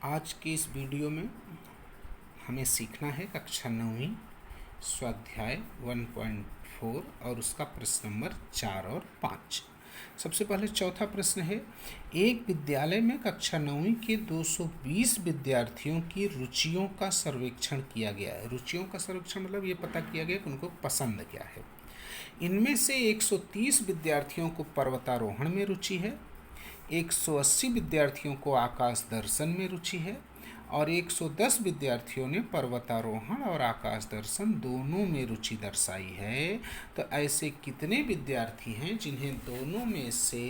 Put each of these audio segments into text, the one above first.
आज के इस वीडियो में हमें सीखना है कक्षा 9वीं स्वाध्याय 1.4 और उसका प्रश्न नंबर 4 और 5। सबसे पहले चौथा प्रश्न है, एक विद्यालय में कक्षा 9वीं के 220 विद्यार्थियों की रुचियों का सर्वेक्षण किया गया है। रुचियों का सर्वेक्षण मतलब ये पता किया गया कि उनको पसंद क्या है। इनमें से 130 विद्यार्थियों को पर्वतारोहण में रुचि है, 180 विद्यार्थियों को आकाश दर्शन में रुचि है और 110 विद्यार्थियों ने पर्वतारोहण और आकाश दर्शन दोनों में रुचि दर्शाई है। तो ऐसे कितने विद्यार्थी हैं जिन्हें दोनों में से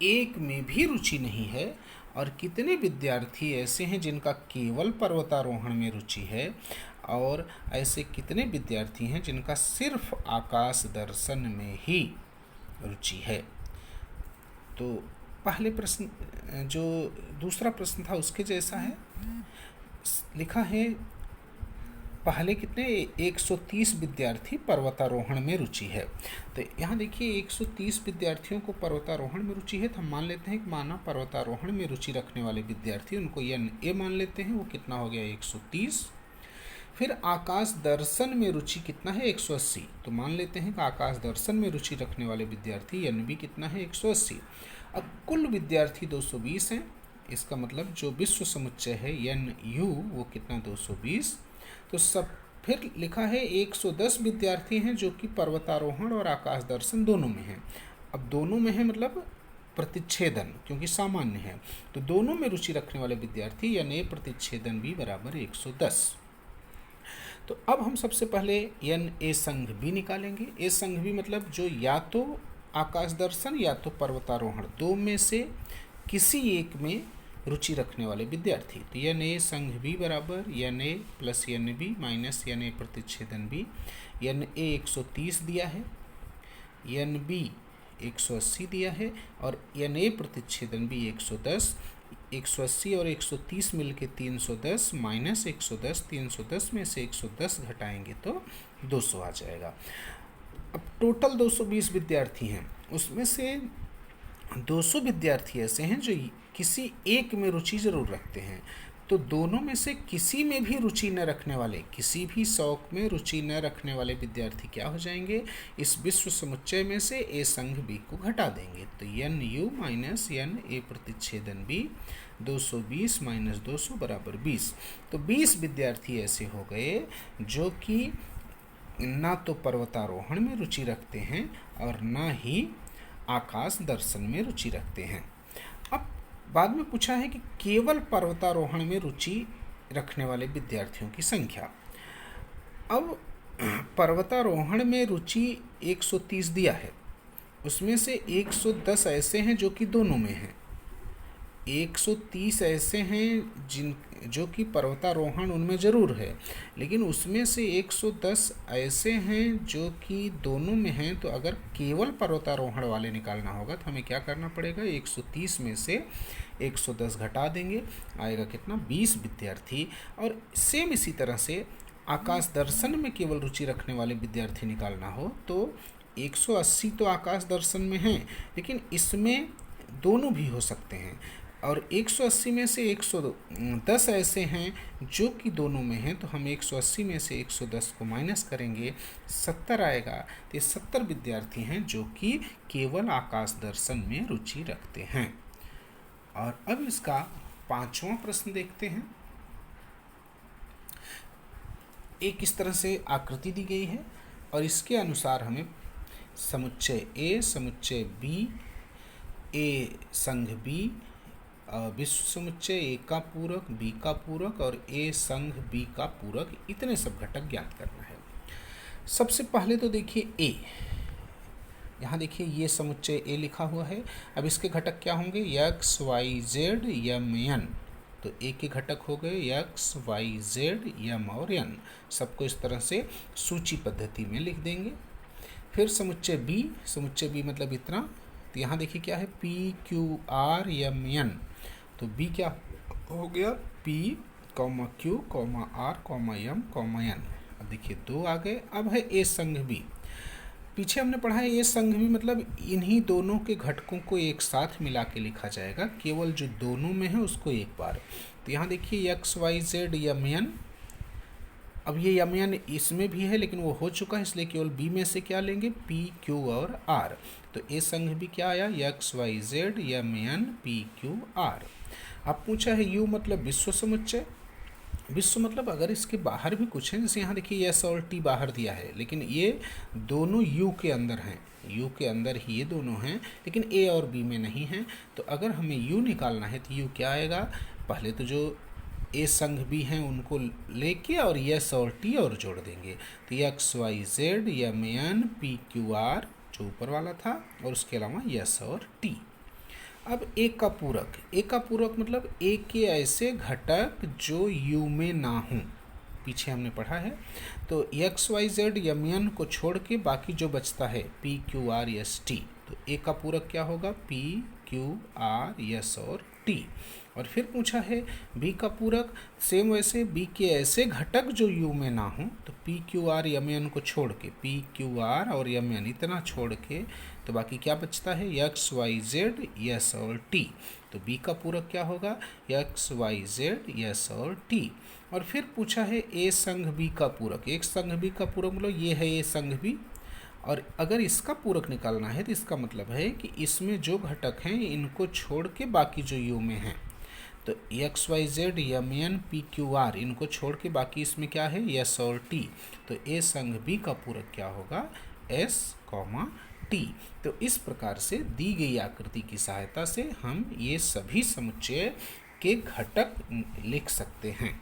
एक में भी रुचि नहीं है, और कितने विद्यार्थी ऐसे हैं जिनका केवल पर्वतारोहण में रुचि है, और ऐसे कितने विद्यार्थी हैं जिनका सिर्फ आकाश दर्शन में ही रुचि है। तो पहले प्रश्न जो दूसरा प्रश्न था उसके जैसा है, लिखा है पहले कितने 130 विद्यार्थी पर्वतारोहण में रुचि है। तो यहाँ देखिए 130 विद्यार्थियों को पर्वतारोहण में रुचि है, तो हम मान लेते हैं कि माना पर्वतारोहण में रुचि रखने वाले विद्यार्थी, उनको NA मान लेते हैं, वो कितना हो गया 130। फिर आकाश दर्शन में रुचि कितना है 180, तो मान लेते हैं कि आकाश दर्शन में रुचि रखने वाले विद्यार्थी NB कितना है 180। अब कुल विद्यार्थी 220 हैं, इसका मतलब जो विश्व समुच्चय है NU वो कितना 220। तो सब फिर लिखा है 110 विद्यार्थी हैं जो कि पर्वतारोहण और आकाश दर्शन दोनों में हैं। अब दोनों में है मतलब प्रतिच्छेदन, क्योंकि सामान्य है, तो दोनों में रुचि रखने वाले विद्यार्थी NA प्रतिच्छेदन B बराबर 110। तो अब हम सबसे पहले NA संघ B निकालेंगे। A संघ B मतलब जो या तो आकाश दर्शन या तो पर्वतारोहण, दो में से किसी एक में रुचि रखने वाले विद्यार्थी। तो NA संघ B बराबर NA plus NB minus NA प्रतिच्छेदन B। NA 130 दिया है, NB 180 दिया है और NA प्रतिच्छेदन B 110। 180 और 130 मिलके 310 माइनस 110, 310 में से 110 घटाएंगे तो 200 आ जाएगा। अब टोटल 220 विद्यार्थी हैं, उसमें से 200 विद्यार्थी ऐसे हैं जो किसी एक में रुचि जरूर रखते हैं। तो दोनों में से किसी में भी रुचि न रखने वाले, किसी भी शौक में रुचि न रखने वाले विद्यार्थी क्या हो जाएंगे, इस विश्व समुच्चय में से A संघ B को घटा देंगे। तो NU माइनस NA प्रतिच्छेदन B 220 माइनस 200 बराबर 20। तो 20 विद्यार्थी ऐसे हो गए जो कि ना तो पर्वतारोहण में रुचि रखते हैं और ना ही आकाश दर्शन में रुचि रखते हैं। अब बाद में पूछा है कि केवल पर्वतारोहण में रुचि रखने वाले विद्यार्थियों की संख्या। अब पर्वतारोहण में रुचि 130 दिया है, उसमें से 110 ऐसे हैं जो कि दोनों में हैं, 130 ऐसे हैं जो कि पर्वतारोहण उनमें ज़रूर है, लेकिन उसमें से 110 ऐसे हैं जो कि दोनों में हैं। तो अगर केवल पर्वतारोहण वाले निकालना होगा तो हमें क्या करना पड़ेगा, 130 में से 110 घटा देंगे, आएगा कितना 20 विद्यार्थी। और सेम इसी तरह से आकाश दर्शन में केवल रुचि रखने वाले विद्यार्थी निकालना हो तो 180 तो आकाश दर्शन में हैं, लेकिन इसमें दोनों भी हो सकते हैं, और 180 में से 110 ऐसे हैं जो कि दोनों में हैं। तो हम 180 में से 110 को माइनस करेंगे, 70 आएगा। तो ये 70 विद्यार्थी हैं जो कि केवल आकाश दर्शन में रुचि रखते हैं। और अब इसका 5वां प्रश्न देखते हैं। एक इस तरह से आकृति दी गई है और इसके अनुसार हमें समुच्चय A, समुच्चय B, A संघ B, विश्व समुच्चय A का पूरक, B का पूरक और A संघ B का पूरक, इतने सब घटक ज्ञात करना है। सबसे पहले तो देखिए A, यहाँ देखिए ये समुच्चय A लिखा हुआ है। अब इसके घटक क्या होंगे, X Y Z M N। तो A के घटक हो गए X Y Z M और N, सबको इस तरह से सूची पद्धति में लिख देंगे। फिर समुच्चय B, समुच्चय B मतलब इतना, तो यहाँ देखिए क्या है P Q R M N। तो B क्या हो गया P, Q, R, M, N। अब देखिए 2 आ गए। अब है A संघ B। पीछे हमने पढ़ा है ये संघ भी मतलब इन्हीं दोनों के घटकों को एक साथ मिला के लिखा जाएगा, केवल जो दोनों में है उसको एक बार। तो यहाँ देखिए X Y Z M N, अब ये यम एन इसमें भी है लेकिन वो हो चुका है, इसलिए केवल बी में से क्या लेंगे, पी क्यू और आर। तो ए संघ भी क्या आया, X Y Z M N P Q R. अब पूछा है यू मतलब विश्व समुच्चय। विश्व मतलब अगर इसके बाहर भी कुछ है, जैसे यहाँ देखिए एस और टी बाहर दिया है, लेकिन ये दोनों यू के अंदर हैं, यू के अंदर ही ये दोनों हैं, लेकिन ए और बी में नहीं हैं। तो अगर हमें यू निकालना है तो यू क्या आएगा, पहले तो जो ए संघ भी हैं उनको लेके और एस और टी और जोड़ देंगे। तो X Y Z M N P Q R जो ऊपर वाला था, और उसके अलावा एस और टी। अब एक का पूरक, एक का पूरक मतलब एक के ऐसे घटक जो यू में ना हों, पीछे हमने पढ़ा है। तो X Y Z M N को छोड़ के बाकी जो बचता है P Q R S T, तो एक का पूरक क्या होगा, पी क्यू आर एस और टी। और फिर पूछा है बी का पूरक, सेम वैसे बी के ऐसे घटक जो यू में ना हो, तो P Q R M N को छोड़ के, पी क्यू आर और यम एन इतना छोड़ के, तो बाकी क्या बचता है, एक्स वाई जेड एस और टी। तो बी का पूरक क्या होगा, एक्स वाई जेड एस और टी। और फिर पूछा है ए संघ बी का पूरक, एक संघ बी का पूरक मतलब ये है ए संघ बी, और अगर इसका पूरक निकालना है तो इसका मतलब है कि इसमें जो घटक हैं इनको छोड़ के बाकी जो यू में हैं, तो X Y Z M N P Q R इनको छोड़ के बाकी इसमें क्या है, एस और टी। तो ए संघ बी का पूरक क्या होगा, एस कॉमा टी। तो इस प्रकार से दी गई आकृति की सहायता से हम ये सभी समुच्चय के घटक लिख सकते हैं।